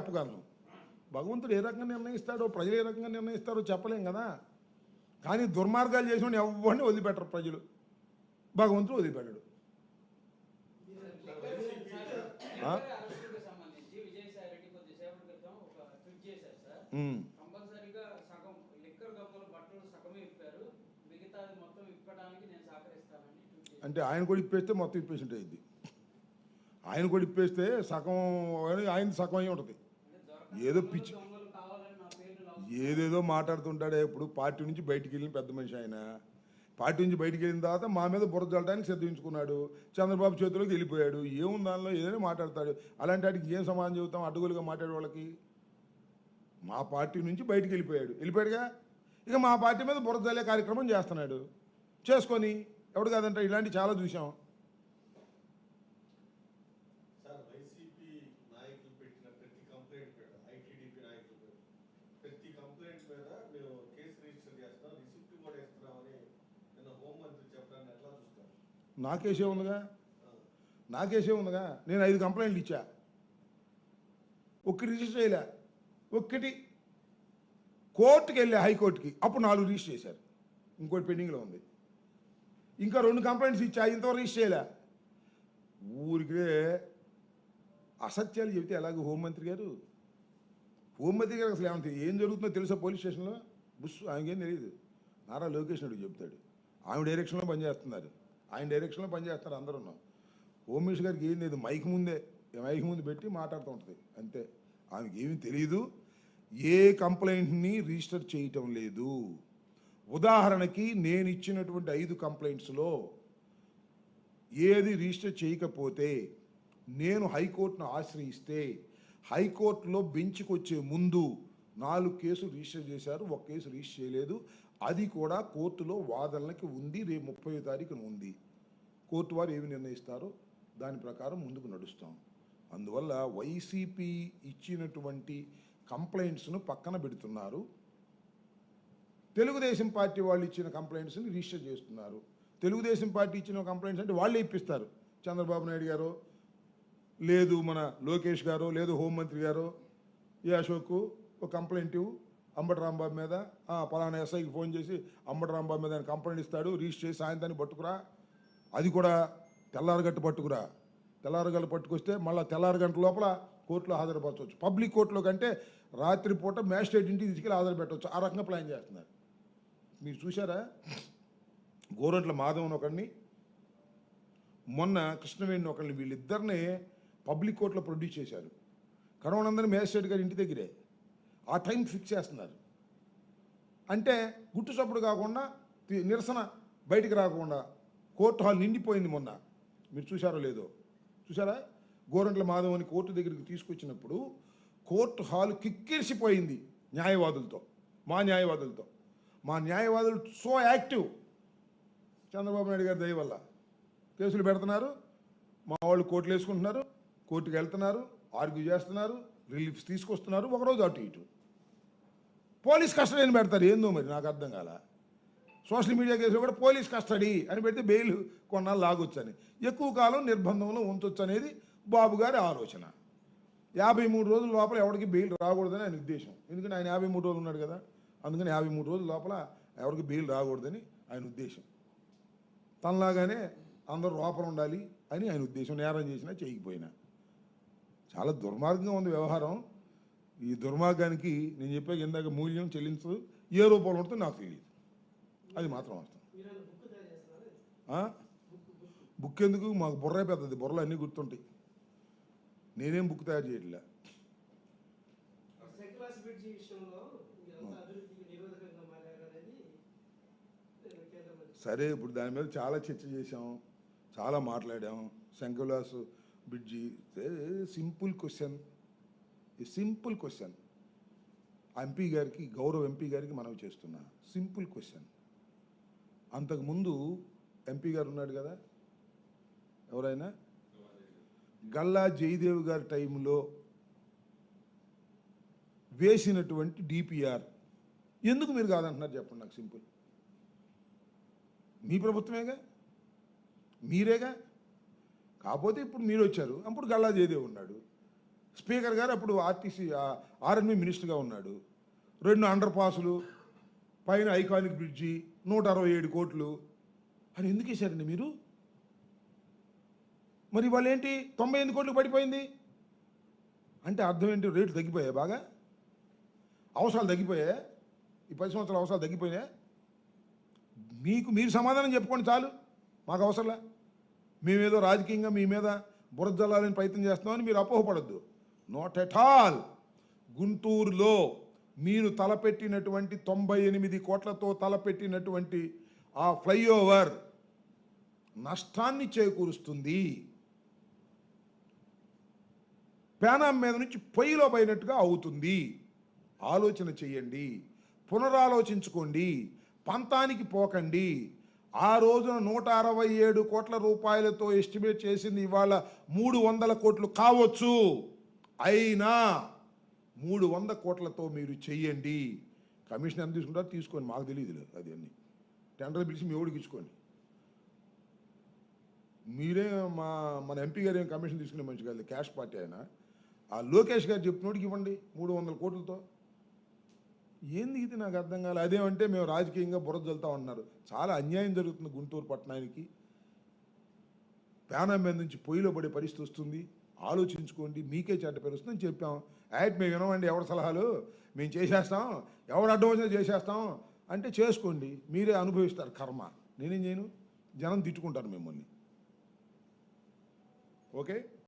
చెప్పగలను. భగవంతుడు ఏ రకంగా నిర్ణయిస్తాడో, ప్రజలు ఏ రకంగా నిర్ణయిస్తారో చెప్పలేం కదా. కానీ దుర్మార్గాలు చేసిన ఎవరిని వదిలిపెట్టరు ప్రజలు, భగవంతుడు వదిలిపెట్టడు. అంటే ఆయన కూడా ఇప్పేస్తే మొత్తం ఇప్పేసి ఉంటుంది. ఆయన కూడా ఇప్పేస్తే సగం ఆయన సగం అయి ఉంటుంది. ఏదో పిచ్చి ఏదేదో మాట్లాడుతుంటాడే. ఇప్పుడు పార్టీ నుంచి బయటికి వెళ్ళిన పెద్ద మనిషి ఆయన. పార్టీ నుంచి బయటికి వెళ్ళిన తర్వాత మా మీద బురద జల్లడానికి సిద్ధించుకున్నాడు. చంద్రబాబు చేతిలోకి వెళ్ళిపోయాడు. ఏముంది దానిలో, ఏదైనా మాట్లాడతాడు. అలాంటి వాటికి ఏం సమాధానం చెబుతాం అడ్డగోలుగా మాట్లాడే వాళ్ళకి? మా పార్టీ నుంచి బయటికి వెళ్ళిపోయాడుగా. ఇక మా పార్టీ మీద బురద జల్లే కార్యక్రమం చేస్తున్నాడు. చేసుకొని ఎవడు కాదంటే ఇలాంటి చాలా చూసాం. నాకేసే ఉందిగా. నేను 5 కంప్లైంట్లు ఇచ్చా, ఒక్కటి రిజిస్టర్ చేయలే. ఒక్కటి కోర్టుకి వెళ్ళా, హైకోర్టుకి, అప్పుడు 4 రిజిస్టర్ చేశారు. ఇంకోటి పెండింగ్లో ఉంది. ఇంకా 2 కంప్లైంట్స్ ఇచ్చా, ఇంతవరకు రిజిస్టర్ చేయలే. ఊరికే అసత్యాలు చెబితే ఎలాగో హోంమంత్రి గారు అసలు ఏమంటే ఏం జరుగుతుందో తెలుసా పోలీస్ స్టేషన్లో? బుస్ ఆయనకేం తెలియదు. నారా లోకేష్ నాయుడు చెబుతాడు. ఆమె డైరెక్షన్లో పనిచేస్తున్నారు, ఆయన డైరెక్షన్లో పనిచేస్తారు అందరూ. హోమ్ మినిస్టర్ గారికి ఏం లేదు, మైక్ ముందు పెట్టి మాట్లాడుతూ ఉంటుంది అంతే. ఆమెకి ఏమీ తెలియదు. ఏ కంప్లైంట్ని రిజిస్టర్ చేయటం లేదు. ఉదాహరణకి నేను ఇచ్చినటువంటి 5 కంప్లైంట్స్లో ఏది రిజిస్టర్ చేయకపోతే నేను హైకోర్టును ఆశ్రయిస్తే హైకోర్టులో బెంచ్కి వచ్చే ముందు 4 కేసులు రిజిస్టర్ చేశారు, 1 కేసు రిజిస్టర్ చేయలేదు. అది కూడా కోర్టులో వాదనలకి ఉంది. రేపు 30వ తారీఖున ఉంది. కోర్టు వారు ఏమి నిర్ణయిస్తారో దాని ప్రకారం ముందుకు నడుస్తాం. అందువల్ల వైసీపీ ఇచ్చినటువంటి కంప్లైంట్స్ను పక్కన పెడుతున్నారు. తెలుగుదేశం పార్టీ వాళ్ళు ఇచ్చిన కంప్లైంట్స్ని రిజిస్టర్ చేస్తున్నారు. తెలుగుదేశం పార్టీ ఇచ్చిన కంప్లైంట్స్ అంటే వాళ్ళే ఇప్పిస్తారు. చంద్రబాబు నాయుడు గారు, లేదు మన లోకేష్ గారు, లేదు హోంమంత్రి గారు, ఏ అశోక్ ఒక కంప్లైంట్ ఇవ్వు అంబటి రాంబాబు మీద, పలానా ఎస్ఐకి ఫోన్ చేసి అంబటి రాంబాబు మీద ఆయన కంప్లైంట్ ఇస్తాడు, రిజిస్టర్ చేసి సాయంత్రాన్ని పట్టుకురా. అది కూడా తెల్లారగట్టు పట్టుకురా. తెల్లారగట్టు పట్టుకొస్తే మళ్ళీ తెల్లారగంట లోపల కోర్టులో హాజరుపరచవచ్చు. పబ్లిక్ కోర్టులో కంటే రాత్రిపూట మ్యాజిస్ట్రేట్ ఇంటికి తీసుకెళ్ళి హాజరు పెట్టవచ్చు. ఆ రకంగా ప్లాన్ చేస్తున్నారు. మీరు చూసారా? గోరంట్ల మాధవన్ ఒకరిని, మొన్న కృష్ణవేణిని ఒకరిని, వీళ్ళిద్దరిని పబ్లిక్ కోర్టులో ప్రొడ్యూస్ చేశారు. కరోనందరినీ మ్యాజిస్ట్రేట్ గారి ఇంటి దగ్గరే ఆ టైం ఫిక్స్ చేస్తున్నారు. అంటే గుట్టు చప్పుడు కాకుండా, నిరసన బయటికి రాకుండా కోర్టు హాల్ నిండిపోయింది. మొన్న మీరు చూసారో లేదో, చూసారా? గోరంట్ల మాధవని కోర్టు దగ్గరికి తీసుకొచ్చినప్పుడు కోర్టు హాల్ కిక్కిరిసిపోయింది న్యాయవాదులతో, మా న్యాయవాదులు సో యాక్టివ్. చంద్రబాబు నాయుడు గారి దయ వల్ల కేసులు పెడుతున్నారు, మా వాళ్ళు కోర్టులు వేసుకుంటున్నారు, కోర్టుకు వెళ్తున్నారు, ఆర్గ్యూ చేస్తున్నారు, రిలీఫ్స్ తీసుకొస్తున్నారు. ఒకరోజు అటు ఇటు పోలీస్ కస్టడీని పెడతారు. ఏందో మరి నాకు అర్థం కాల. సోషల్ మీడియా కేసులో కూడా పోలీస్ కస్టడీ అని పెడితే బెయిల్ కొన్నాళ్ళు లాగొచ్చని, ఎక్కువ కాలం నిర్బంధంలో ఉంచొచ్చు అనేది బాబు గారి ఆలోచన. 53 రోజుల లోపల ఎవరికి బెయిల్ రాకూడదని ఆయన ఉద్దేశం. ఎందుకంటే ఆయన 53 రోజులు ఉన్నాడు కదా, అందుకని 53 రోజుల లోపల ఎవరికి బెయిల్ రాకూడదని ఆయన ఉద్దేశం. తనలాగానే అందరూ లోపల ఉండాలి అని ఆయన ఉద్దేశం. నేరం చేసినా చేయకపోయినా. చాలా దుర్మార్గంగా ఉంది వ్యవహారం. ఈ దుర్మార్గానికి నేను చెప్పే ఇందాక మూల్యం చెల్లించదు. ఏ రూపంలో ఉంటుందో నాకు తెలియదు. అది మాత్రం వాస్తవం. బుక్ ఎందుకు? మాకు బుర్రే పెద్దది, బుర్రలు అన్నీ గుర్తుంటాయి. నేనేం బుక్ తయారు చేయట్లే. సరే, ఇప్పుడు దాని మీద చాలా చర్చ చేసాం, చాలా మాట్లాడాం. శంకర్లాస్ బ్రిడ్జి సింపుల్ క్వశ్చన్ ఎంపీ గారికి, గౌరవ ఎంపీ గారికి మనవి చేస్తున్నా. Simple question. అంతకుముందు ఎంపీ గారు ఉన్నాడు కదా, ఎవరైనా గల్లా జయదేవ్ గారి టైంలో వేసినటువంటి డిపిఆర్ ఎందుకు మీరు కాదంటున్నారు చెప్పండి నాకు. సింపుల్. మీ ప్రభుత్వమేగా, మీరేగా. కాకపోతే ఇప్పుడు మీరు వచ్చారు, అప్పుడు గల్లా జయదేవ్ ఉన్నాడు. స్పీకర్ గారు అప్పుడు ఆర్టీసీ ఆర్ఎన్బి మినిస్టర్గా ఉన్నాడు. 2 అండర్ పాసులు, పైన ఐకానిక్ బ్రిడ్జి, 167 కోట్లు అని ఎందుకు వేశారండి మీరు? మరి వాళ్ళు ఏంటి 98 కోట్లు పడిపోయింది అంటే అర్థం ఏంటి? రేట్లు తగ్గిపోయాయి, బాగా అవసరాలు తగ్గిపోయాయా? ఈ 10 సంవత్సరాల అవసరాలు తగ్గిపోయాయా? మీరు సమాధానం చెప్పుకోండి చాలు, మాకు అవసరంలా. మేమేదో రాజకీయంగా మీ మీద బురద జల్లాలని ప్రయత్నం చేస్తున్నామని మీరు అపోహపడద్దు. Not at all. గుంటూరులో మీరు తలపెట్టినటువంటి 98 కోట్లతో తలపెట్టినటువంటి ఆ ఫ్లైఓవర్ నష్టాన్ని చేకూరుస్తుంది. పేనాం మీద నుంచి పొయ్యిలో పోయినట్టుగా అవుతుంది. ఆలోచన చేయండి, పునరాలోచించుకోండి, పంతానికి పోకండి. ఆ రోజున 167 కోట్ల రూపాయలతో ఎస్టిమేట్ చేసింది ఇవాళ 300 కోట్లు కావచ్చు. అయినా 300 కోట్లతో మీరు చెయ్యండి. కమిషన్ ఎంత తీసుకుంటారో తీసుకోండి, మాకు తెలియదు అది. అన్ని టెండర్ పిలిచి మీ ఓడికి ఇచ్చుకోండి. మీరే మన ఎంపీ గారు ఏం కమిషన్ తీసుకునే మంచి కాదు, క్యాష్ పార్టీ అయినా. ఆ లోకేష్ గారు చెప్పినోడికి ఇవ్వండి 300 కోట్లతో. ఏంది ఇది నాకు అర్థం కాలేదు. అదేమంటే మేము రాజకీయంగా బురద జల్లుతా ఉన్నారు. చాలా అన్యాయం జరుగుతుంది గుంటూరు పట్టణానికి. పేనం మీద నుంచి పొయ్యిలో పడే పరిస్థితి వస్తుంది. ఆలోచించుకోండి, మీకే చెడ్డ పేరు వస్తుందని చెప్పాం. మేము వినమండి ఎవరి సలహాలు, మేము చేసేస్తాం, ఎవరు అడ్డం వచ్చినా చేసేస్తాం అంటే చేసుకోండి, మీరే అనుభవిస్తారు కర్మ. నేనేం చేయను, జనం తిట్టుకుంటారు మిమ్మల్ని. ఓకే.